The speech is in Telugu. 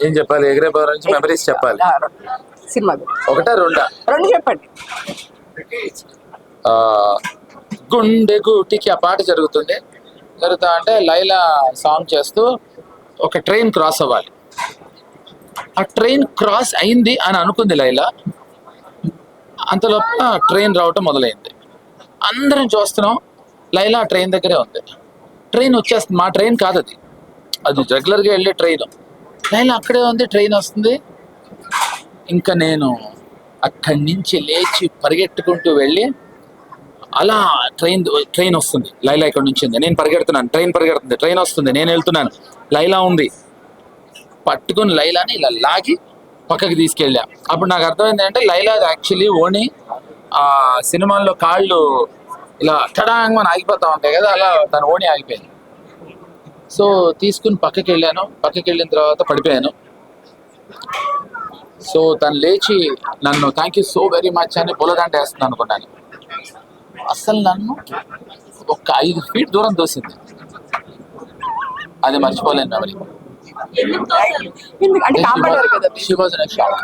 ఏం చెప్పాలి? ఎగిరే పవర్ నుంచి మెమరీస్ చెప్పాలి. సినిమా ఒకటా రెండా? రెండు చెప్పండి. గుండె గూటికి ఆ పాట జరుగుతుంది. జరుగుతా అంటే లైలా సాంగ్ చేస్తూ ఒక ట్రైన్ క్రాస్ అవ్వాలి. ఆ ట్రైన్ క్రాస్ అయింది అని అనుకుంది లైలా. అంతలోపల ట్రైన్ రావటం మొదలైంది. అందరం చూస్తున్నాం, లైలా ట్రైన్ దగ్గరే ఉంది. ట్రైన్ వచ్చేస్తుంది, మా ట్రైన్ కాదు అది, అది రెగ్యులర్గా వెళ్ళే ట్రైన్. లైలా అక్కడే ఉంది, ట్రైన్ వస్తుంది. ఇంకా నేను అక్కడి నుంచి లేచి పరిగెట్టుకుంటూ వెళ్ళి అలా ట్రైన్ వస్తుంది, లైలా ఇక్కడ నుంచి ఉంది, నేను పరిగెడుతున్నాను, ట్రైన్ పరిగెడుతుంది, ట్రైన్ వస్తుంది, నేను వెళ్తున్నాను, లైలా ఉంది. పట్టుకుని లైలాని ఇలా లాగి పక్కకి తీసుకెళ్ళా. అప్పుడు నాకు అర్థమైంది అంటే లైలా యాక్చువల్లీ ఓణి ఆ సినిమాల్లో కాళ్ళు ఇలా చడాంగమని ఆగిపోతా ఉంటాయి కదా, అలా తన ఓణి ఆగిపోయింది. సో తీసుకుని పక్కకి వెళ్ళాను. పక్కకి వెళ్ళిన తర్వాత పడిపోయాను. సో తను లేచి నన్ను thank you so very much అని పొలదంట వేస్తుంది అనుకున్నాను. అసలు నన్ను ఒక 5 feet దూరం తోసింది. అది మర్చిపోలేను మెమరీ. అంటే కాపాడారు కదా. She was in a shock.